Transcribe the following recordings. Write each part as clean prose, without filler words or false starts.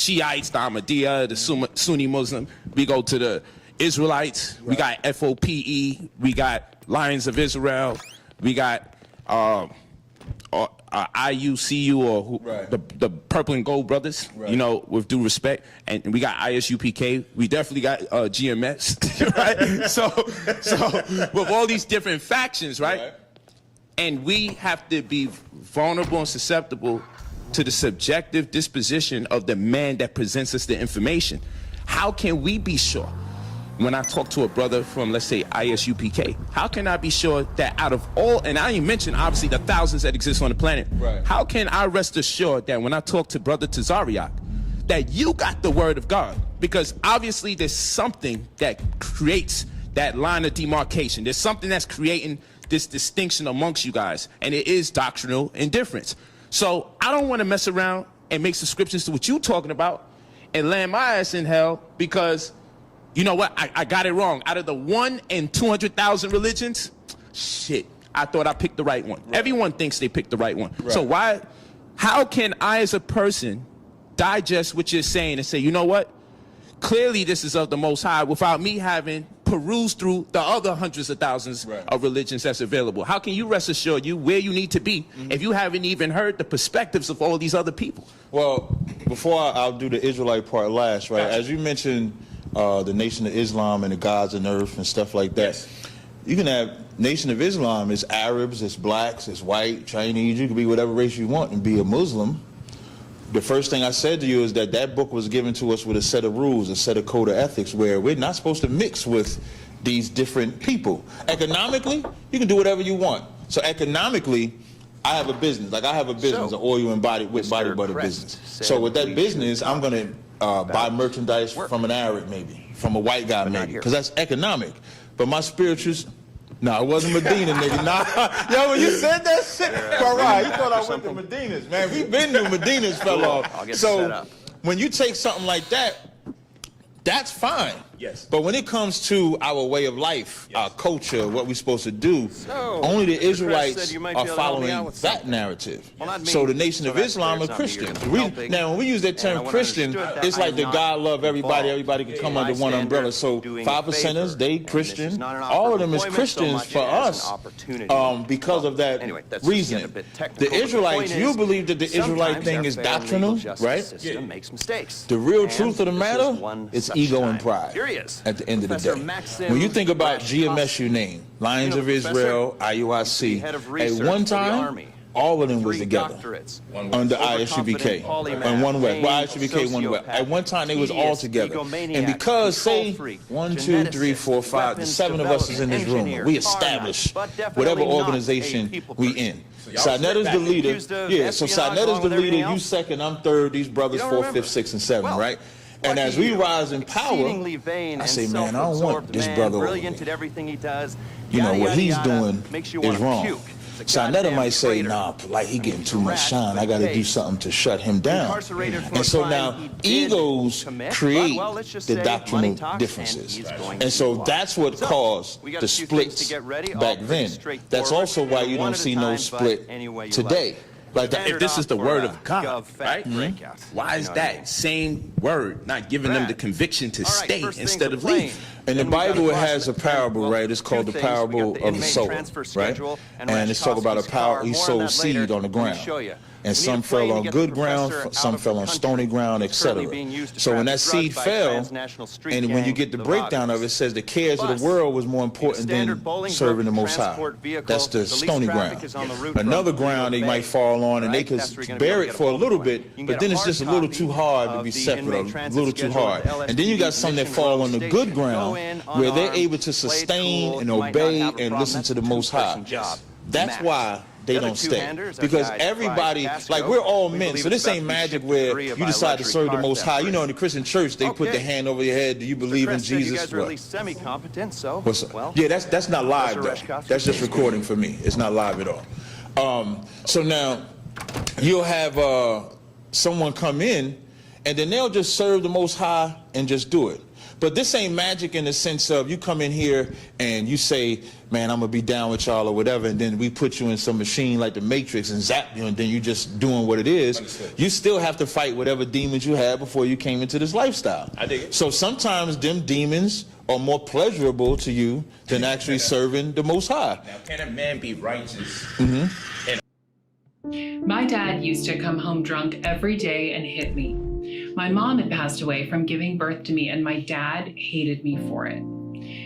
Shiites, the Ahmadiyya, the Sunni Muslim. We go to the Israelites. Right. We got FOPE. We got Lions of Israel. We got IUCU or the Purple and Gold Brothers, you know, with due respect. And we got ISUPK. We definitely got GMS, right? So with all these different factions, right? And we have to be vulnerable and susceptible to the subjective disposition of the man that presents us the information. How can we be sure? When I talk to a brother from, let's say, ISUPK, how can I be sure that out of all, and I didn't mention, obviously, the thousands that exist on the planet, how can I rest assured that when I talk to Brother Tazariak, that you got the word of God? Because obviously there's something that creates that line of demarcation. There's something that's creating this distinction amongst you guys, and it is doctrinal indifference. So I don't want to mess around and make subscriptions to what you're talking about and land my ass in hell because, you know what, I got it wrong. Out of the 1 in 200,000 religions, shit, I thought I picked the right one. Everyone thinks they picked the right one. So how can I as a person digest what you're saying and say, you know what, clearly this is of the Most High without me having perused through the other hundreds of thousands of religions that's available? How can you rest assured you where you need to be if you haven't even heard the perspectives of all these other people? Well, before I'll do the Israelite part last, right? As you mentioned, the Nation of Islam and the gods on earth and stuff like that. You can have Nation of Islam as Arabs, as blacks, as white, Chinese. You can be whatever race you want and be a Muslim. The first thing I said to you is that that book was given to us with a set of rules, a set of code of ethics, where we're not supposed to mix with these different people. Economically, you can do whatever you want. So economically, I have a business. Like I have a business, an oil and body butter business. So with that business, I'm going to buy merchandise from an Arab maybe, from a white guy maybe, because that's economic. But my spirituals, no, it wasn't Medina, nigga. Nah, yo, when you said that shit, all right, you thought I went to Medina's, man. We've been to Medina's, fell off. So when you take something like that, that's fine. Yes. But when it comes to our way of life, our culture, what we're supposed to do, only the Israelites are following that narrative. So the Nation of Islam are Christians. Now, when we use that term Christian, it's like the God love everybody. Everybody can come under one umbrella. So 5%ers, they Christian. All of them is Christians for us because of that reasoning. The Israelites, you believe that the Israelite thing is doctrinal, right? The real truth of the matter is ego and pride. At the end of the day, when you think about GMS, you name Lions of Israel, IUIC, at one time, all of them was together under ISUPK and One West. Well, ISUPK, One West. At one time, they was all together. And because, say, 1, 2, 3, 4, 5, the 7 of us is in this room, we establish whatever organization we in. Sanetta's the leader. Yeah, so Sanetta's the leader, you second, I'm third, these brothers 4th, 5th, 6th, and 7, right? And as we rise in power, I say, man, I don't want this brother over me. You know, what he's doing is wrong. Sanetta might say, nah, like he getting too much shine. I got to do something to shut him down. And so now egos create the doctrinal differences. And so that's what caused the splits back then. That's also why you don't see no split today. Like if this is the word of God, right? Why is that same word not giving them the conviction to stay instead of leave? In the Bible, it has a parable, right? It's called the parable of the sower, right? And it's talking about he sowed seed on the ground. And some fell on good ground, some fell on stony ground, etc. So when that seed fell, and when you get the breakdown of it, it says the cares of the world was more important than serving the Most High. That's the stony ground. Another ground they might fall on, and they could bear it for a little bit, but then it's just a little too hard to be separate, a little too hard. And then you got some that fall on the good ground, where they're able to sustain and obey and listen to the Most High. That's why they don't stay. Because everybody, like we're all men, so this ain't magic where you decide to serve the Most High. You know, in the Christian church, they put their hand over your head. Do you believe in Jesus? What's up? Yeah, that's not live though. That's just recording for me. It's not live at all. So now you'll have someone come in and then they'll just serve the Most High and just do it. But this ain't magic in the sense of you come in here and you say, man, I'm going to be down with y'all or whatever, and then we put you in some machine like the Matrix and zap you, and then you just doing what it is. Understood. You still have to fight whatever demons you had before you came into this lifestyle. I dig it. So sometimes them demons are more pleasurable to you than actually serving the Most High. Now, can a man be righteous? My dad used to come home drunk every day and hit me. My mom had passed away from giving birth to me, and my dad hated me for it.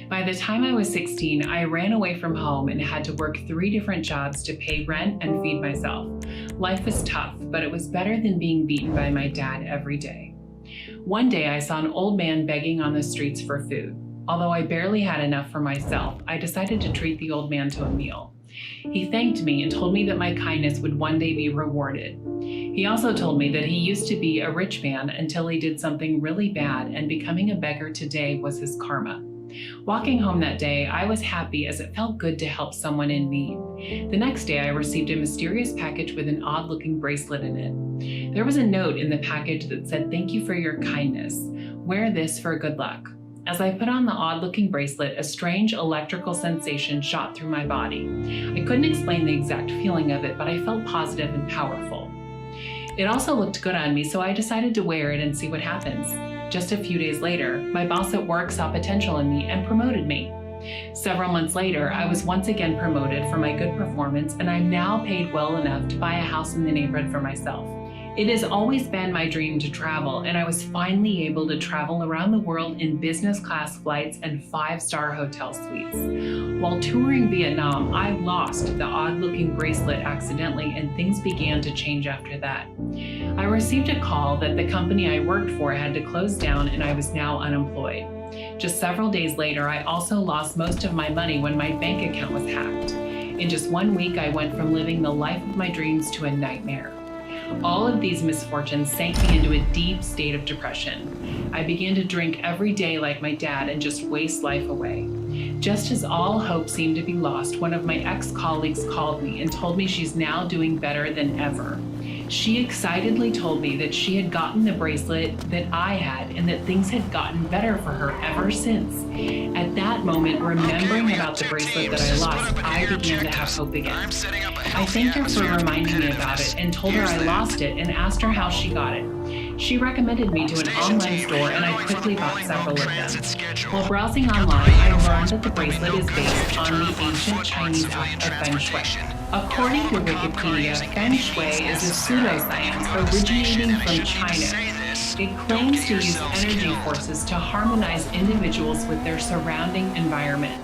By the time I was 16, I ran away from home and had to work 3 different jobs to pay rent and feed myself. Life was tough, but it was better than being beaten by my dad every day. One day I saw an old man begging on the streets for food. Although I barely had enough for myself, I decided to treat the old man to a meal. He thanked me and told me that my kindness would one day be rewarded. He also told me that he used to be a rich man until he did something really bad, and becoming a beggar today was his karma. Walking home that day, I was happy as it felt good to help someone in need. The next day, I received a mysterious package with an odd-looking bracelet in it. There was a note in the package that said, "Thank you for your kindness. Wear this for good luck." As I put on the odd-looking bracelet, a strange electrical sensation shot through my body. I couldn't explain the exact feeling of it, but I felt positive and powerful. It also looked good on me, so I decided to wear it and see what happens. Just a few days later, my boss at work saw potential in me and promoted me. Several months later, I was once again promoted for my good performance, and I'm now paid well enough to buy a house in the neighborhood for myself. It has always been my dream to travel, and I was finally able to travel around the world in business class flights and 5-star hotel suites. While touring Vietnam, I lost the odd-looking bracelet accidentally, and things began to change after that. I received a call that the company I worked for had to close down, and I was now unemployed. Just several days later, I also lost most of my money when my bank account was hacked. In just 1 week, I went from living the life of my dreams to a nightmare. All of these misfortunes sank me into a deep state of depression. I began to drink every day like my dad and just waste life away. Just as all hope seemed to be lost, one of my ex-colleagues called me and told me she's now doing better than ever. She excitedly told me that she had gotten the bracelet that I had and that things had gotten better for her ever since. At that moment, remembering about the bracelet that I lost, I began to have hope again. I thanked her for reminding me about it and told her I lost it and asked her how she got it. She recommended me to an online store, and I quickly bought several of them. While browsing online, I learned that the bracelet is based on the ancient Chinese art of Feng Shui. According to Wikipedia, Feng Shui is a pseudoscience originating from China. It claims to use energy forces to harmonize individuals with their surrounding environment.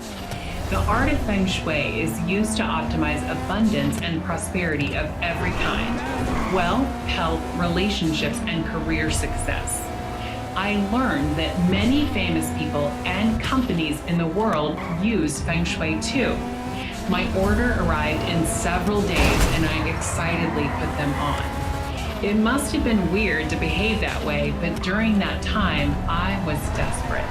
The art of Feng Shui is used to optimize abundance and prosperity of every kind: wealth, health, relationships, and career success. I learned that many famous people and companies in the world use Feng Shui too. My order arrived in several days, and I excitedly put them on. It must have been weird to behave that way, but during that time, I was desperate.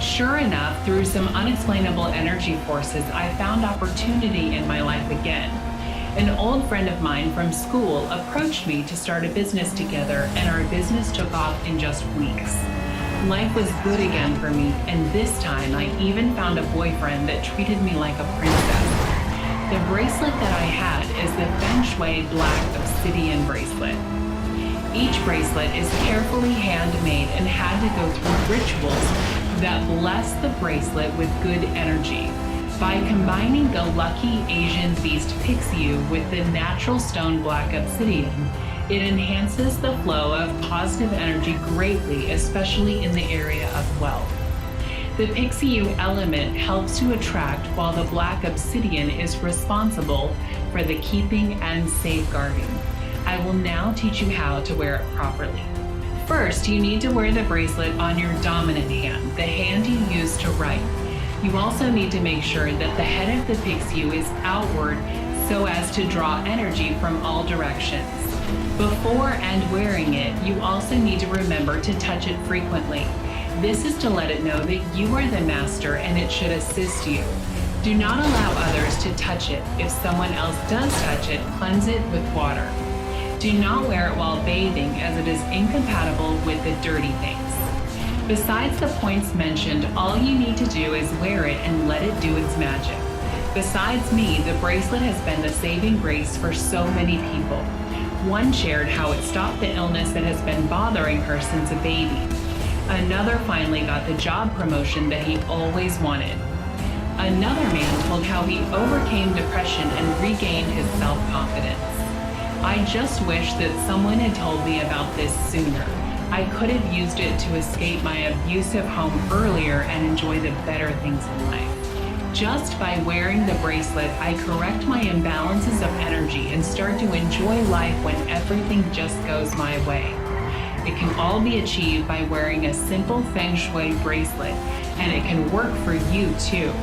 Sure enough, through some unexplainable energy forces, I found opportunity in my life again. An old friend of mine from school approached me to start a business together, and our business took off in just weeks. Life was good again for me, and this time I even found a boyfriend that treated me like a princess. The bracelet that I had is the Feng Shui Black Obsidian bracelet. Each bracelet is carefully handmade and had to go through rituals that bless the bracelet with good energy. By combining the lucky Asian beast Pixiu with the natural stone Black Obsidian, it enhances the flow of positive energy greatly, especially in the area of wealth. The Pixiu element helps to attract, while the Black Obsidian is responsible for the keeping and safeguarding. I will now teach you how to wear it properly. First, you need to wear the bracelet on your dominant hand, the hand you use to write. You also need to make sure that the head of the Pixiu is outward so as to draw energy from all directions. Before and wearing it, you also need to remember to touch it frequently. This is to let it know that you are the master and it should assist you. Do not allow others to touch it. If someone else does touch it, cleanse it with water. Do not wear it while bathing, as it is incompatible with the dirty things. Besides the points mentioned, all you need to do is wear it and let it do its magic. Besides me, the bracelet has been the saving grace for so many people. One shared how it stopped the illness that has been bothering her since a baby. Another finally got the job promotion that he always wanted. Another man told how he overcame depression and regained his self-confidence. I just wish that someone had told me about this sooner. I could have used it to escape my abusive home earlier and enjoy the better things in life. Just by wearing the bracelet, I correct my imbalances of energy and start to enjoy life when everything just goes my way. It can all be achieved by wearing a simple Feng Shui bracelet, and it can work for you too.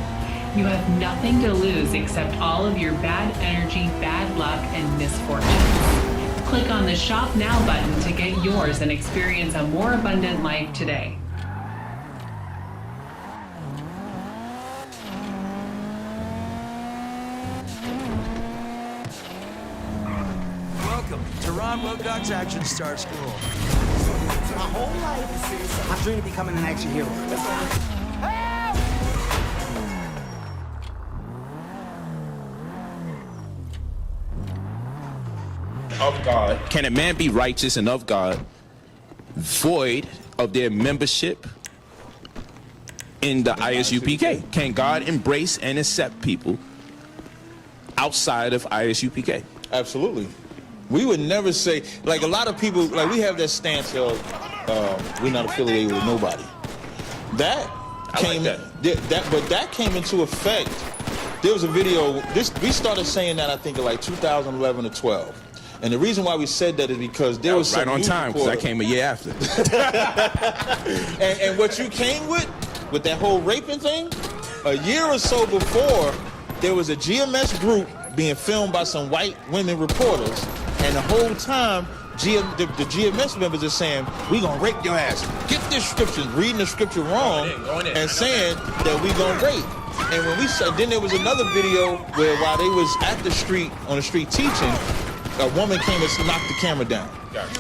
You have nothing to lose except all of your bad energy, bad luck, and misfortunes. Click on the Shop Now button to get yours and experience a more abundant life today. Welcome to Ron Wilcox Action Star School. My whole life, I've dreamed of becoming an action hero. Of God. Can a man be righteous and of God, void of their membership in the ISUPK? Can God embrace and accept people outside of ISUPK? Absolutely. We would never say, like a lot of people, like we have that stance of we're not affiliated with nobody. That came, but that came into effect. There was a video. We started saying that I think in like 2011 or 12. And the reason why we said that is because there was right on time, because I came a year after. and what you came with that whole raping thing, a year or so before, there was a GMS group being filmed by some white women reporters, and the whole time, the GMS members are saying, "We gonna rape your ass." Get this scripture, reading the scripture wrong, and saying that we gonna rape. And when we said, then there was another video where while they was at the street on the street teaching, a woman came and knocked the camera down.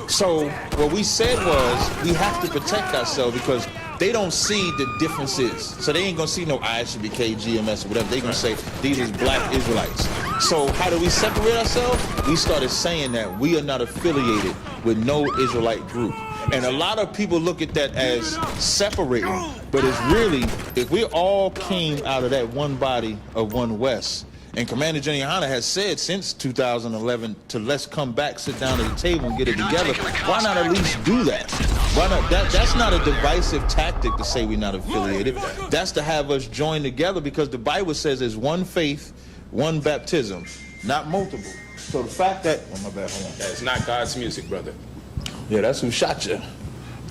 So what we said was we have to protect ourselves because they don't see the differences. So they ain't gonna see no ISUPK, GMS, or whatever. They gonna say these is black Israelites. So how do we separate ourselves? We started saying that we are not affiliated with no Israelite group. And a lot of people look at that as separating, but it's really, if we all came out of that one body of one West, and Commander Jenny Hanna has said since 2011 to let's come back, sit down at the table and get it together. Why not at least do that? Why not? That's not a divisive tactic to say we're not affiliated. That's to have us join together because the Bible says there's one faith, one baptism, not multiple. So the fact that, oh my bad, hold on. That's not God's music, brother. Yeah, that's who shot you.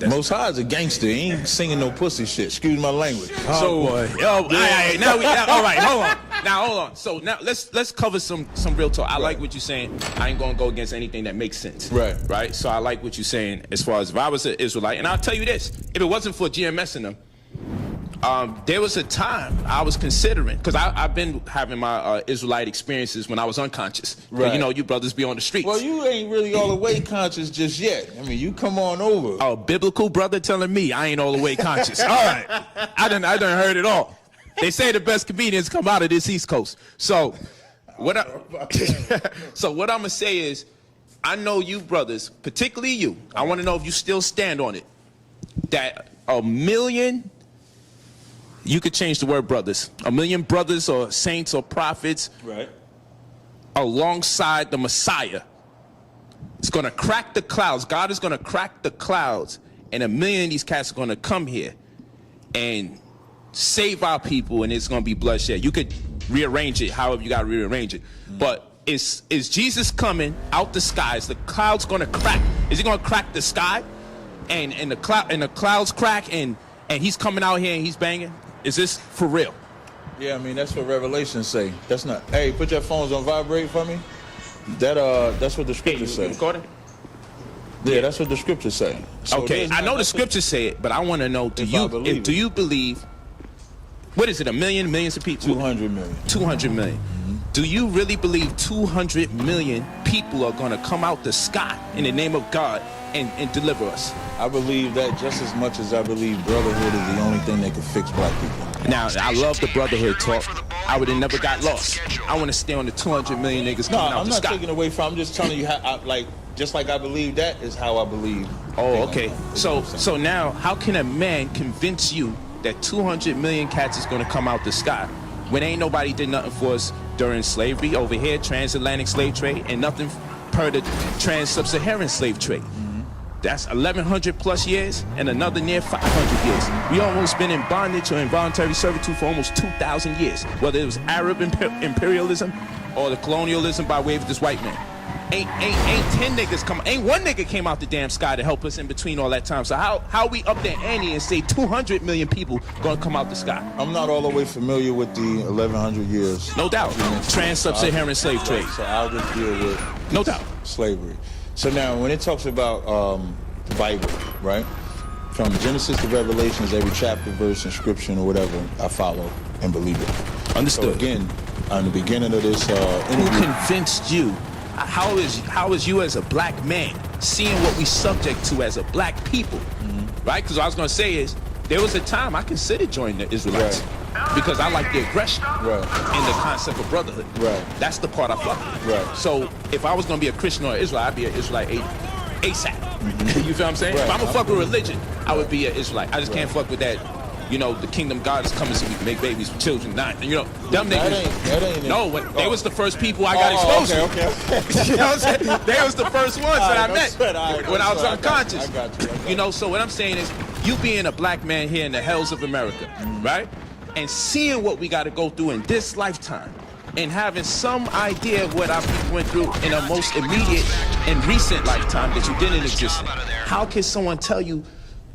Most High is a gangster. He ain't singing no pussy shit. Excuse my language. Oh, so, boy. All right, hold on. Now, hold on. So now let's cover some real talk. I like what you're saying. I ain't gonna go against anything that makes sense. Right. So I like what you're saying as far as if I was an Israelite, and I'll tell you this: if it wasn't for GMS in them, there was a time I was considering, because I've been having my Israelite experiences when I was unconscious. Right. You know, you brothers be on the streets. Well, you ain't really all the way conscious just yet. I mean, you come on over. A biblical brother telling me I ain't all the way conscious. All right. I done heard it all. They say the best comedians come out of this East Coast. So what I'm gonna say is, I know you brothers, particularly you. I want to know if you still stand on it. That 1 million. You could change the word brothers. 1 million brothers or saints or prophets, right, alongside the Messiah. It's going to crack the clouds. God is going to crack the clouds, and 1 million of these cats are going to come here and save our people, and it's going to be bloodshed. You could rearrange it however you got to rearrange it. But is Jesus coming out the sky? Is the clouds going to crack? Is he going to crack the sky? And the clouds crack, and he's coming out here and he's banging? Is this for real? Yeah, I mean, that's what Revelations say. That's not, hey, put your phones on vibrate for me. That's what the scriptures say. Recording? Yeah, that's what the scriptures say. So okay, I know the scriptures say it, but I want to know, do you believe, what is it, 1 million, millions of people? 200 million. 200 million. Do you really believe 200 million people are going to come out the sky in the name of God and deliver us? I believe that just as much as I believe brotherhood is the only thing that can fix black people. Now, I love the brotherhood talk. I would have never got lost. I want to stay on the 200 million niggas coming out I'm the not sky. taking away from. I'm just telling you how, just like I believe that is how I believe. Oh, okay. So now, how can a man convince you that 200 million cats is going to come out the sky when ain't nobody did nothing for us during slavery over here, transatlantic slave trade, and nothing per the trans-sub-Saharan slave trade? That's 1,100 plus years and another near 500 years. We almost been in bondage or involuntary servitude for almost 2,000 years, whether it was Arab imperialism or the colonialism by way of this white man. Ain't 10 niggas come, ain't one nigga came out the damn sky to help us in between all that time. So how we up there Annie and say 200 million people gonna come out the sky? I'm not all the way familiar with the 1,100 years. No doubt. Trans-sub-Saharan slave trade. So I'll just deal with no doubt slavery. So now, when it talks about the Bible, right? From Genesis to Revelations, every chapter, verse, inscription, or whatever, I follow and believe it. Understood. So again, on the beginning of this interview, who convinced you? How is you as a black man seeing what we subject to as a black people, right? Because what I was gonna say is there was a time I considered joining the Israelites. Right. Because I like the aggression right. and the concept of brotherhood. Right. That's the part I fuck with. Right. So if I was gonna be a Christian or an Israelite, I'd be an Israelite ASAP. You feel what I'm saying? Right. If I'm gonna fuck with religion, I would be an Israelite. I just can't fuck with that. You know, the kingdom God is coming so we can make babies with children. Not, you know, them niggas. That ain't no, they was the first people I got exposed to. Okay. You know what I'm saying? They was the first ones that I met when I was I unconscious. got you. You know, so what I'm saying is, you being a black man here in the hells of America, right? And seeing what we got to go through in this lifetime, and having some idea of what our people went through in a most immediate and recent lifetime that you didn't exist in. How can someone tell you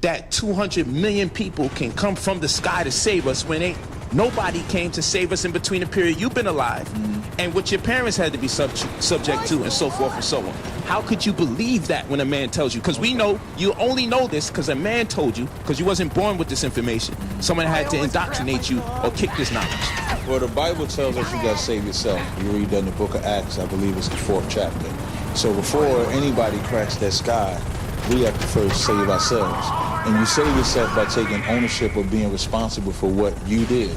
that 200 million people can come from the sky to save us when nobody came to save us in between the period you've been alive and what your parents had to be subject to, and so forth and so on? How could you believe that when a man tells you? Because we know you only know this because a man told you, because you wasn't born with this information. Someone had to indoctrinate you or kick this knowledge. Well, the Bible tells us you got to save yourself. You read that in the book of Acts, I believe it's the 4th chapter. So before anybody cracks that sky, we have to first save ourselves. And you save yourself by taking ownership of being responsible for what you did.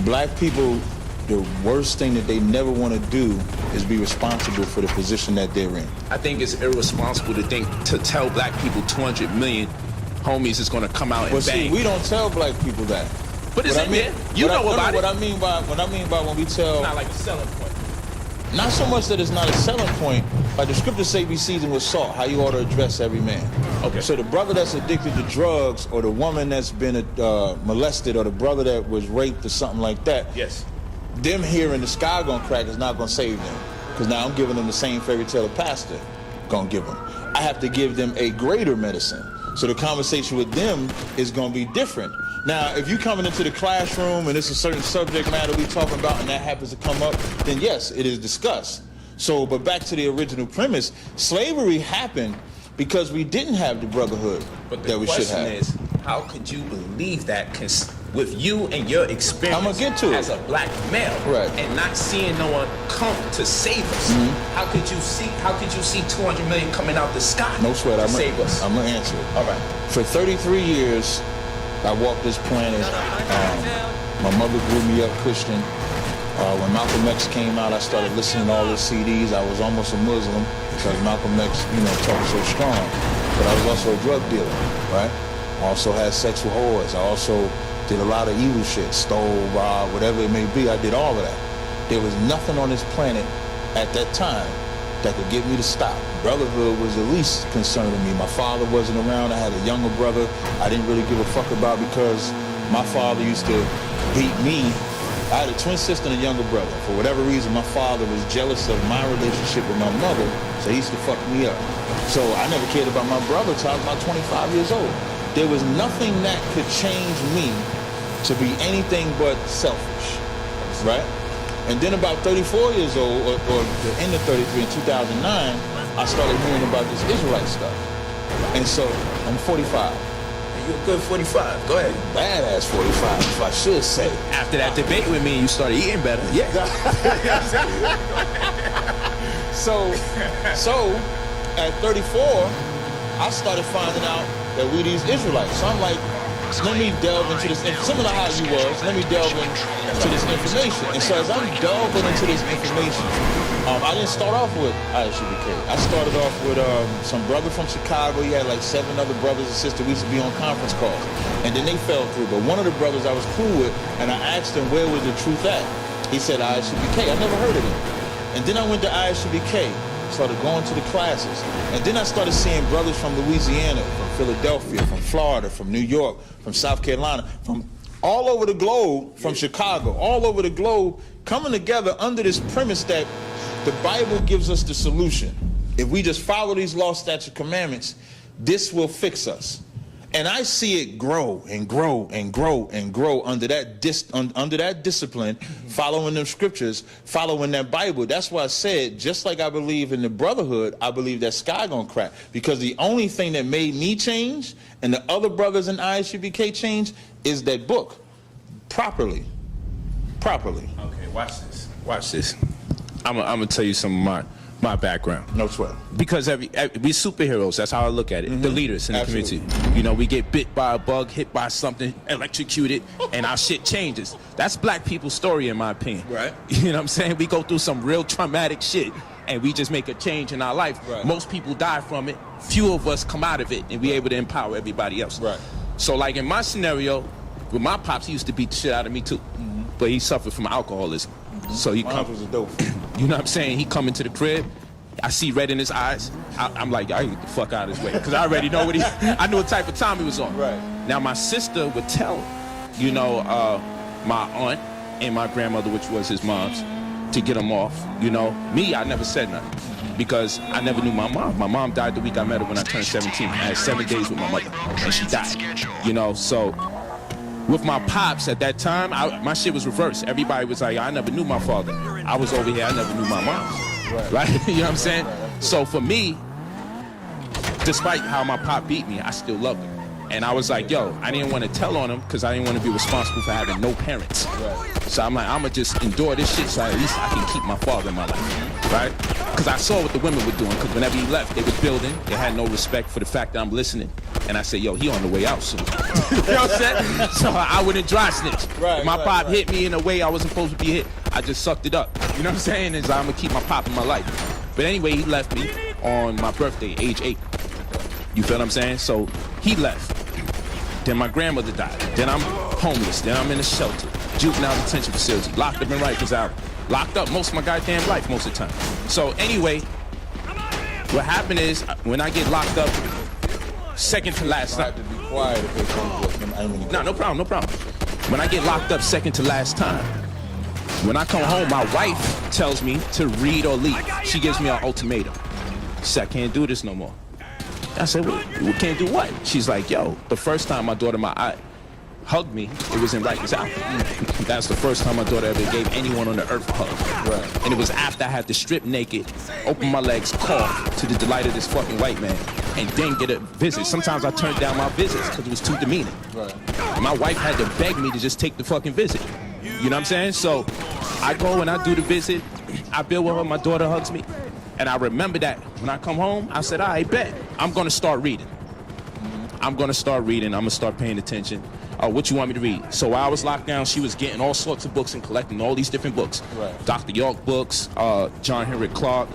Black people, the worst thing that they never want to do is be responsible for the position that they're in. I think it's irresponsible to tell black people 200 million homies is going to come out and bang. See, we don't tell black people that. But it's in there. You know about it. What I mean by when we tell, it's not like a selling point. Not so much that it's not a selling point. Like the scriptures say, be seasoned with salt. How you ought to address every man. Okay. So the brother that's addicted to drugs, or the woman that's been molested, or the brother that was raped, or something like that. Yes. Them hearing the sky gonna crack is not gonna save them, because now I'm giving them the same fairy tale the pastor gonna give them. I have to give them a greater medicine. So the conversation with them is gonna be different. Now, if you coming into the classroom and it's a certain subject matter we talking about and that happens to come up, then yes, it is discussed. So, but back to the original premise, slavery happened because we didn't have the brotherhood that we should have. But the question is, how could you believe that with you and your experience I'm gonna get to it. as a black male, right, and not seeing no one come to save us? How could you see 200 million coming out the sky no sweat, to save us? I'm gonna answer it. All right. For 33 years, I walked this planet. My mother grew me up Christian. When Malcolm X came out, I started listening to all his CDs. I was almost a Muslim because Malcolm X, talked so strong. But I was also a drug dealer, right? I also had sex with whores. I also did a lot of evil shit, stole, robbed, whatever it may be. I did all of that. There was nothing on this planet at that time that could get me to stop. Brotherhood was the least concern to me. My father wasn't around. I had a younger brother I didn't really give a fuck about because my father used to beat me. I had a twin sister and a younger brother. For whatever reason, my father was jealous of my relationship with my mother, so he used to fuck me up. So I never cared about my brother until I was about 25 years old. There was nothing that could change me to be anything but selfish, right? And then about 34 years old, or the end of 33 in 2009, I started hearing about this Israelite stuff. And so, I'm 45. You're a good 45. Go ahead. Badass 45, if I should say. After that debate with me, you started eating better. Yeah. So at 34, I started finding out that we these Israelites. So I'm like, let me delve into this, similar to how you was, let me delve into this information. And so as I'm delving into this information, I didn't start off with ISUPK. I started off with some brother from Chicago. He had like 7 other brothers and sisters. We used to be on conference calls. And then they fell through. But one of the brothers I was cool with, and I asked him where was the truth at. He said ISUPK. I never heard of him. And then I went to ISUPK, started going to the classes. And then I started seeing brothers from Louisiana, from Philadelphia, from Florida, from New York, from South Carolina, from all over the globe, from Chicago, all over the globe, coming together under this premise that the Bible gives us the solution. If we just follow these law, statutes, commandments, this will fix us. And I see it grow and grow and grow and grow under that discipline, following them scriptures, following that Bible. That's why I said, just like I believe in the brotherhood, I believe that sky gonna crack. Because the only thing that made me change and the other brothers in ISUPK change is that book. Properly. Okay, watch this. Watch this. I'm gonna tell you some of my background. No sweat. Because we superheroes, that's how I look at it. The leaders in the community. You know, we get bit by a bug, hit by something, electrocuted, and our shit changes. That's black people's story, in my opinion. Right. You know what I'm saying? We go through some real traumatic shit, and we just make a change in our life. Right. Most people die from it. Few of us come out of it, and we able to empower everybody else. Right. So, like in my scenario, with my pops, he used to beat the shit out of me too. But he suffered from alcoholism. So he Mine was a dope. you know what I'm saying? He come into the crib, I see red in his eyes. I'm like, I get the fuck out of his way, because I already know I knew what type of time he was on. Right. Now my sister would tell, you know, my aunt and my grandmother, which was his mom's, to get him off. You know, me, I never said nothing, because I never knew my mom. My mom died the week I met her when I turned 17. I had 7 days with my mother, and she died. You know, so. With my pops at that time, my shit was reversed. Everybody was like, I never knew my father. I was over here, I never knew my mom. Right? You know what I'm saying? So for me, despite how my pop beat me, I still loved him. And I was like, yo, I didn't want to tell on him because I didn't want to be responsible for having no parents. So I'm like, I'm going to just endure this shit so at least I can keep my father in my life, right? Because I saw what the women were doing, because whenever he left, they were building. They had no respect for the fact that I'm listening. And I said, yo, he on the way out soon. You know what I'm saying? So I wouldn't dry snitch. If my pop hit me in a way I wasn't supposed to be hit, I just sucked it up. You know what I'm saying? And I'm going to keep my pop in my life. But anyway, he left me on my birthday, age 8. You feel what I'm saying? So he left. Then my grandmother died. Then I'm homeless. Then I'm in a shelter, juvenile detention facility, locked up in Rikers Island. Locked up most of my goddamn life most of the time. So anyway, what happened is when I get locked up, second to last time. I have to be quiet if they come. No problem. When I get locked up second to last time, when I come home, my wife tells me to read or leave. She gives me an ultimatum. She said, I can't do this no more. I said, we can't do what? She's like, yo, the first time my daughter hugged me, it was in Rikers Island. That's the first time my daughter ever gave anyone on the earth a hug. Right. And it was after I had to strip naked, open my legs, cough, to the delight of this fucking white man, and then get a visit. Sometimes I turned down my visits because it was too demeaning. Right. And my wife had to beg me to just take the fucking visit. You know what I'm saying? So I go and I do the visit. I build with her, my daughter hugs me. And I remember that when I come home, I said, all right, bet. I'm going to start reading. I'm going to start paying attention. What you want me to read? So while I was locked down, she was getting all sorts of books and collecting all these different books. Right. Dr. York books, John Henrik Clark,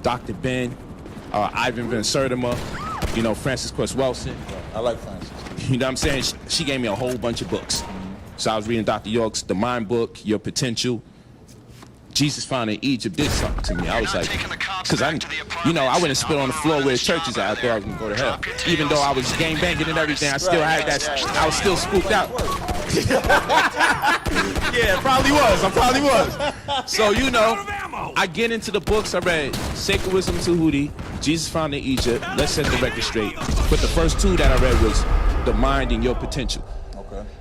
Dr. Ben, Ivan Van Sertima, you know, Francis Cress Welsing. Right. I like Francis. You know what I'm saying? She gave me a whole bunch of books. So I was reading Dr. York's The Mind book, Your Potential. Jesus Found in Egypt did something to me. I was like, because I went and spit on the floor where the church is at. I thought I was going to go to hell. Even though I was gangbanging and everything, I still had that. I was still spooked out. Yeah, probably was. So, you know, I get into the books. I read Sacred Wisdom to Hootie, Jesus Found in Egypt, Let's Set the Record Straight. But the first 2 that I read was The Mind and Your Potential.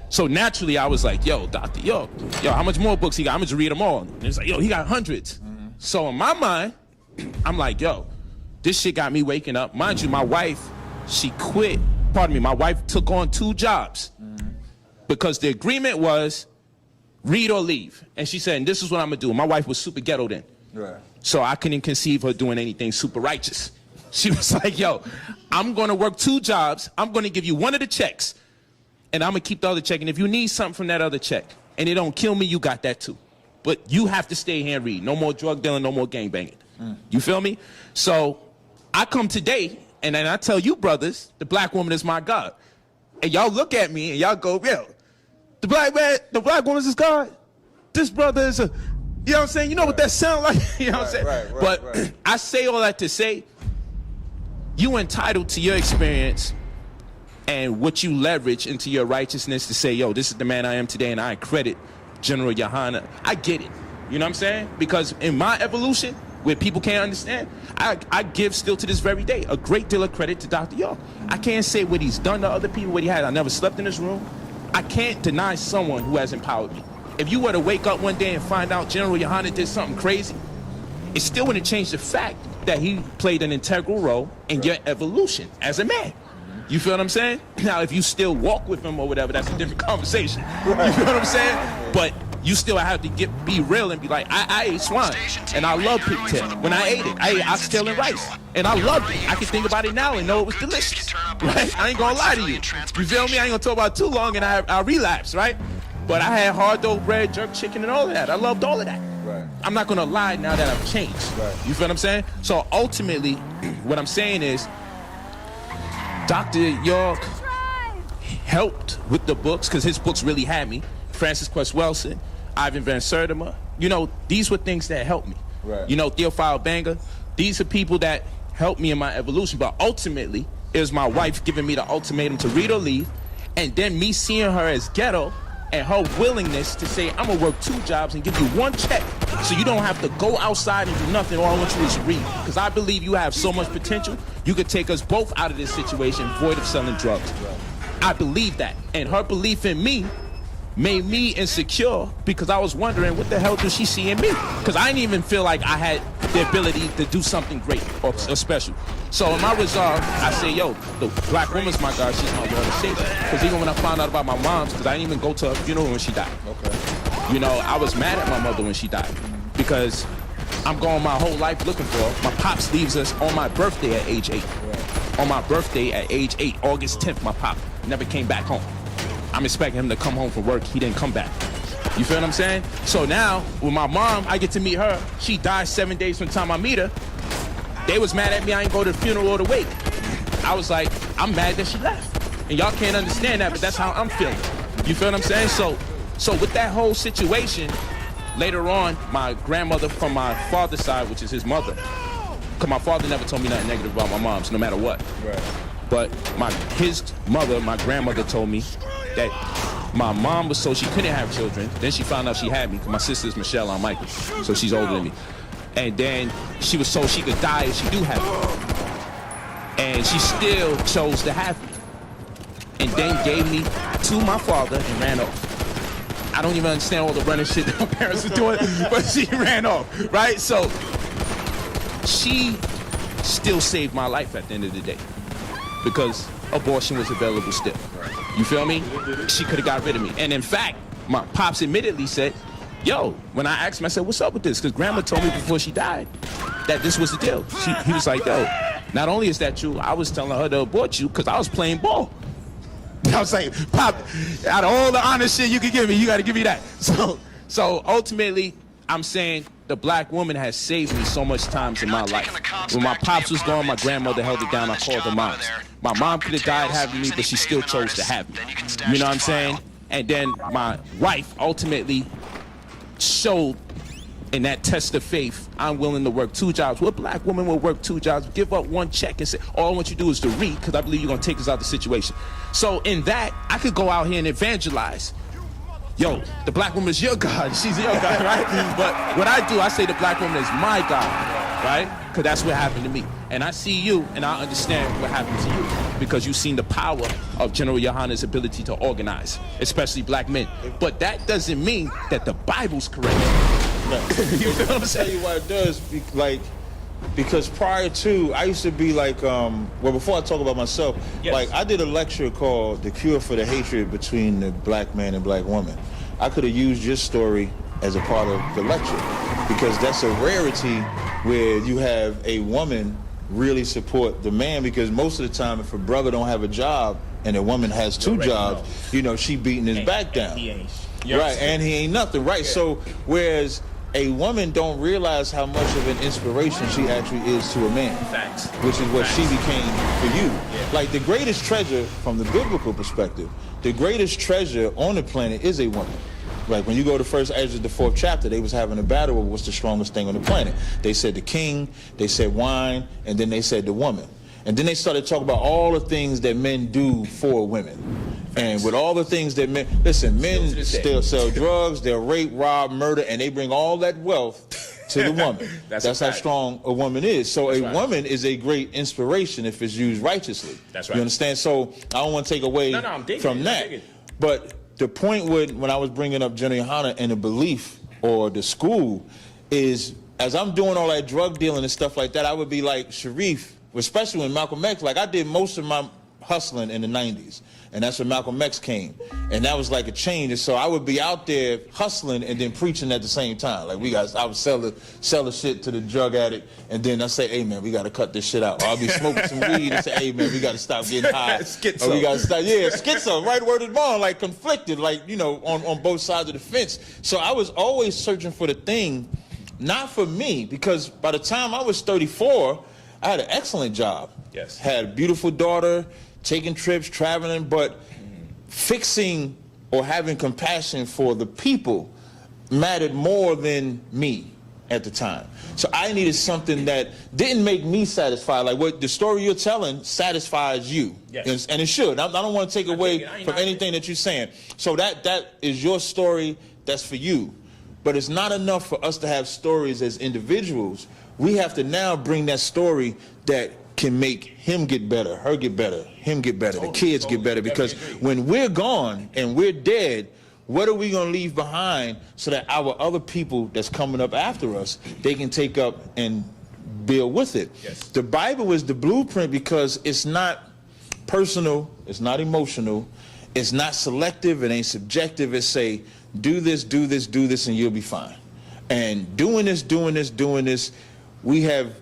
So naturally, I was like, yo, Dr. Yo, how much more books he got? I'm going to read them all. And it's like, yo, he got hundreds. So in my mind, I'm like, yo, this shit got me waking up. Mind you, my wife, she quit pardon me, my wife took on 2 jobs because the agreement was read or leave. And she said, and this is what I'm gonna do. My wife was super ghetto then. Right. So I couldn't conceive her doing anything super righteous. She was like, yo, I'm gonna work 2 jobs. I'm gonna give you one of the checks and I'm gonna keep the other check. And if you need something from that other check and it don't kill me, you got that too. But you have to stay here and read. No more drug dealing, no more gangbanging. You feel me? So I come today and then I tell you brothers, the black woman is my God. And y'all look at me and y'all go, yo, the black woman is his God. This brother is a, you know what I'm saying? You know what that sound like? You know what I'm saying? But I say all that to say, you entitled to your experience and what you leverage into your righteousness to say, yo, this is the man I am today and I credit General Yohana. I get it. You know what I'm saying? Because in my evolution, where people can't understand, I give still to this very day a great deal of credit to Dr. York. I can't say what he's done to other people, what he had. I never slept in this room. I can't deny someone who has empowered me. If you were to wake up one day and find out General Yohana did something crazy, it still wouldn't change the fact that he played an integral role in your evolution as a man. You feel what I'm saying? Now, if you still walk with him or whatever, that's a different conversation. You feel what I'm saying? But you still have to be real and be like, I ate swine, and I love pigtail. When I ate it, I ate oxtail and rice, and I loved it. I can think about it now and know it was delicious, right? I ain't gonna lie to you. You feel me? I ain't gonna talk about it too long and I relapse, right? But I had hard dough bread, jerk chicken, and all of that. I loved all of that. Right. I'm not gonna lie now that I've changed. Right. You feel what I'm saying? So ultimately, what I'm saying is, Dr. York helped with the books, because his books really had me. Francis Quest Wilson, Ivan Van Sertima. You know, these were things that helped me. Right. You know, Theophile Banga. These are people that helped me in my evolution. But ultimately, it was my wife giving me the ultimatum to read or leave, and then me seeing her as ghetto and her willingness to say, I'm gonna work 2 jobs and give you 1 check so you don't have to go outside and do nothing. All I want you is read. Because I believe you have so much potential. You could take us both out of this situation void of selling drugs. I believe that. And her belief in me made me insecure because I was wondering, what the hell does she see in me? Because I didn't even feel like I had the ability to do something great or special. So in my resolve, I say, yo, the black woman's my God, she's my Lord and Savior. Because even when I found out about my mom's, because I didn't even go to her funeral when she died. Okay. You know, I was mad at my mother when she died because I'm going my whole life looking for her. My pops leaves us on my birthday at age 8. Right. On my birthday at age 8, August 10th, my pop never came back home. I'm expecting him to come home from work. He didn't come back. You feel what I'm saying? So now, with my mom, I get to meet her. She died 7 days from the time I meet her. They was mad at me. I didn't go to the funeral or the wake. I was like, I'm mad that she left. And y'all can't understand that, but that's how I'm feeling. You feel what I'm saying? So with that whole situation, later on, my grandmother from my father's side, which is his mother, because my father never told me nothing negative about my mom's, no matter what. Right. But his mother, my grandmother, told me that my mom was so she couldn't have children. Then she found out she had me, because my sister's Michelle, I'm Michael, so she's older than me. And then she was told she could die if she do have me. And she still chose to have me. And then gave me to my father and ran off. I don't even understand all the running shit that my parents were doing, but she ran off, right? So she still saved my life at the end of the day, because abortion was available still. You feel me? She could have got rid of me. And in fact, my pops admittedly said, yo, when I asked him, I said, what's up with this? Because grandma told me before she died that this was the deal. He was like, yo, not only is that true, I was telling her to abort you because I was playing ball. I was like, Pop, out of all the honest shit you could give me, you got to give me that. So ultimately, I'm saying the black woman has saved me so much times in my life. When my pops was gone, my grandmother held it down. I called her mom. My mom could have died having me, but she still chose to have me. You know what I'm saying? And then my wife ultimately showed in that test of faith, I'm willing to work 2 jobs. What black woman will work 2 jobs, give up 1 check and say, all I want you to do is to read, because I believe you're going to take us out of the situation. So in that, I could go out here and evangelize. Yo, the black woman is your God. She's your God, right? But what I do, I say the black woman is my God, right? Because that's what happened to me. And I see you, and I understand what happened to you, because you've seen the power of General Yohana's ability to organize, especially black men. But that doesn't mean that the Bible's correct. You know what I'm saying? I'll tell you what it does, like, Because prior to, I used to be like, well, before I talk about myself, like I did a lecture called The Cure for the Hatred Between the Black Man and Black Woman. I could have used your story as a part of the lecture, because that's a rarity where you have a woman really support the man, because most of the time if a brother don't have a job and a woman has two jobs, you know, she beating his back down. Right, and he ain't nothing, right? So whereas a woman don't realize how much of an inspiration she actually is to a man. Facts. Which is what she became for you. Like the greatest treasure from the biblical perspective, the greatest treasure on the planet is a woman. Like when you go to First Ezra, the 4th chapter, they was having a battle over what's the strongest thing on the planet. They said the king, they said wine, and then they said the woman. And then they started talking about all the things that men do for women. And with all the things that men, listen, men still sell drugs, they'll rape, rob, murder, and they bring all that wealth to the woman. That's how strong a woman is. So a woman is a great inspiration if it's used righteously. That's right. You understand? So I don't want to take away from that. But the point when I was bringing up Jenna Yohana and the belief or the school is, as I'm doing all that drug dealing and stuff like that, I would be like Sharif, especially when Malcolm X, like I did most of my hustling in the 90s. And that's when Malcolm X came. And that was like a change. And so I would be out there hustling and then preaching at the same time. Like I would sell the shit to the drug addict, and then I say, hey man, we gotta cut this shit out. Or I'll be smoking some weed and say, hey man, we gotta stop getting high. Schizo. Or we gotta stop, schizo, right word is born, like conflicted, like, you know, on both sides of the fence. So I was always searching for the thing, not for me, because by the time I was 34, I had an excellent job. Yes. Had a beautiful daughter, taking trips, traveling, but fixing or having compassion for the people mattered more than me at the time. So I needed something that didn't make me satisfied. Like what the story you're telling satisfies you. Yes. And it should. I don't want to take away from anything that you're saying. So that is your story, that's for you. But it's not enough for us to have stories as individuals. We have to now bring that story that can make him get better, her get better, him get better, the kids get better. Because when we're gone and we're dead, what are we going to leave behind so that our other people that's coming up after us, they can take up and build with it? Yes. The Bible is the blueprint because it's not personal, it's not emotional, it's not selective, it ain't subjective. It's say, do this, do this, do this, and you'll be fine. And doing this, we have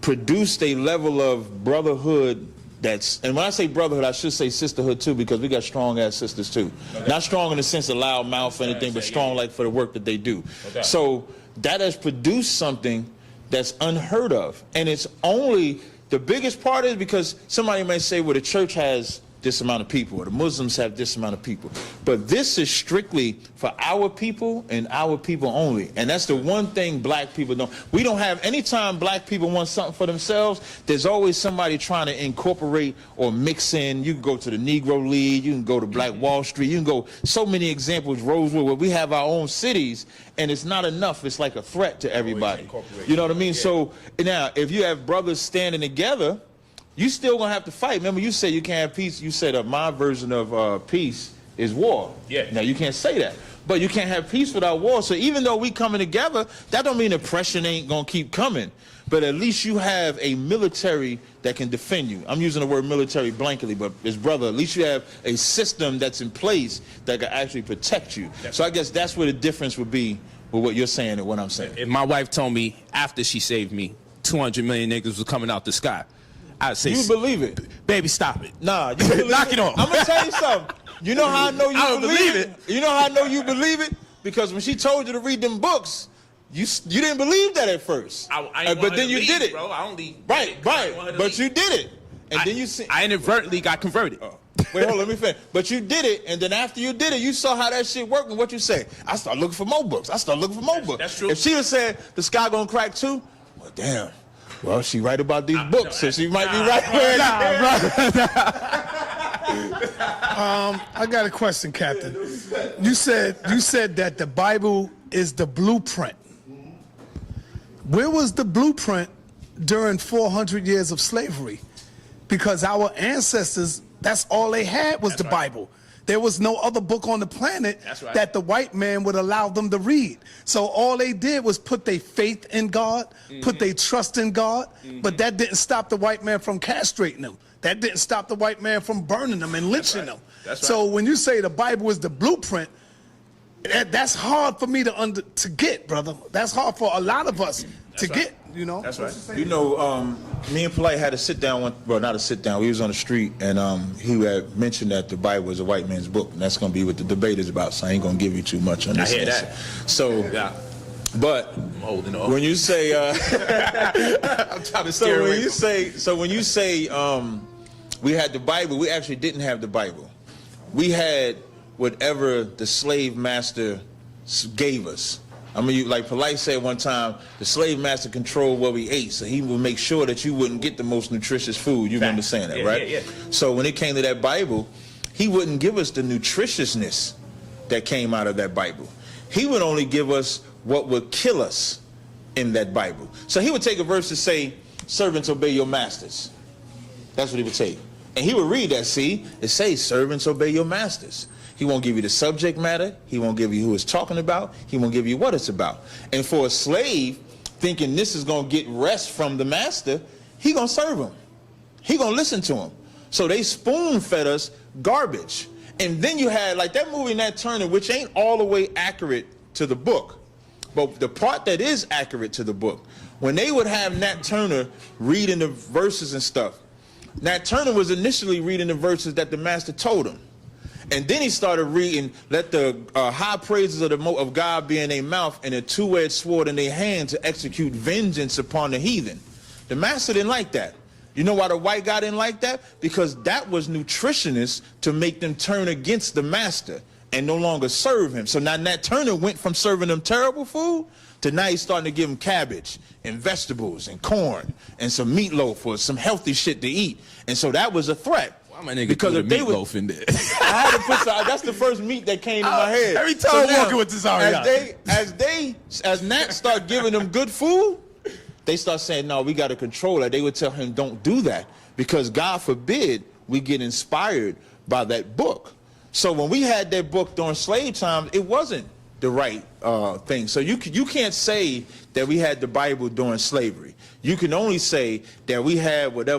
produced a level of brotherhood that's, and when I say brotherhood, I should say sisterhood too, because we got strong ass sisters too. Okay. Not strong in the sense of loud mouth or anything, but strong like for the work that they do. Okay. So that has produced something that's unheard of. And it's only, the biggest part is because somebody may say, well, the church has this amount of people, or the Muslims have this amount of people. But this is strictly for our people and our people only. And that's the one thing black people don't. We don't have, anytime black people want something for themselves, there's always somebody trying to incorporate or mix in. You can go to the Negro League, you can go to Black Wall Street, you can go, so many examples, Rosewood, where we have our own cities, and it's not enough. It's like a threat to everybody. You know what I mean? Yeah. So now, if you have brothers standing together, you still gonna have to fight. Remember, you said you can't have peace. You said my version of peace is war. Yeah. Now you can't say that, but you can't have peace without war. So even though we coming together, that don't mean oppression ain't gonna keep coming. But at least you have a military that can defend you. I'm using the word military blankly, but it's brother. At least you have a system that's in place that can actually protect you. Definitely. So I guess that's where the difference would be with what you're saying and what I'm saying. If my wife told me after she saved me, 200 million niggas was coming out the sky, I'd say, you believe it, baby, stop it. Nah, you knock it off. I'm gonna tell you something. You know how I know you believe it? You know how I know you believe it? Because when she told you to read them books, you didn't believe that at first. But then you did it, bro. I only right. But you did it, and then you see. I inadvertently got converted. Wait, hold on, let me finish. But you did it, and then after you did it, you saw how that shit worked, and what you say? I start looking for more books. That's true. If she had said the sky gonna crack too, well, damn. Well, she right about these books, so she might be right. I got a question, Captain. You said that the Bible is the blueprint. Where was the blueprint during 400 years of slavery? Because our ancestors, that's all they had was the Bible. There was no other book on the planet That's right. that the white man would allow them to read. So all they did was put their faith in God, put their trust in God, but that didn't stop the white man from castrating them. That didn't stop the white man from burning them and lynching them. That's right. So when you say the Bible is the blueprint, that's hard for me to get, brother. That's hard for a lot of us to get, you know? That's right. You know, me and Polite had a sit down, well, not a sit down, we was on the street, and he had mentioned that the Bible is a white man's book, and that's going to be what the debate is about, so I ain't going to give you too much on this. I hear that. So, Yeah. but I'm holding on. when you say, I'm trying to steer so away when you say, we had the Bible, we actually didn't have the Bible. We had whatever the slave master gave us. I mean, like Polite said one time, the slave master controlled what we ate, so he would make sure that you wouldn't get the most nutritious food. You understand that, Yeah, right? yeah. So when it came to that Bible, he wouldn't give us the nutritiousness that came out of that Bible. He would only give us what would kill us in that Bible. So he would take a verse to say, servants obey your masters. That's what he would take. And he would read that, see, it says servants obey your masters. He won't give you the subject matter. He won't give you who it's talking about. He won't give you what it's about. And for a slave, thinking this is going to get rest from the master, he going to serve him. He going to listen to him. So they spoon-fed us garbage. And then you had, like that movie Nat Turner, which ain't all the way accurate to the book. But the part that is accurate to the book, when they would have Nat Turner reading the verses and stuff, Nat Turner was initially reading the verses that the master told him. And then he started reading, let the high praises of God be in their mouth and a two-edged sword in their hand to execute vengeance upon the heathen. The master didn't like that. You know why the white guy didn't like that? Because that was nutritionist to make them turn against the master and no longer serve him. So now Nat Turner went from serving them terrible food to now he's starting to give them cabbage and vegetables and corn and some meatloaf or some healthy shit to eat. And so that was a threat. My nigga because if the they meatloaf in there. I had to put some, that's the first meat that came to my head. Every time I'm walking with this as Nat start giving them good food, they start saying, no, we got to control that. They would tell him, don't do that, because God forbid we get inspired by that book. So when we had that book during slave time, it wasn't the right thing. So you can't say that we had the Bible during slavery. You can only say that we had whatever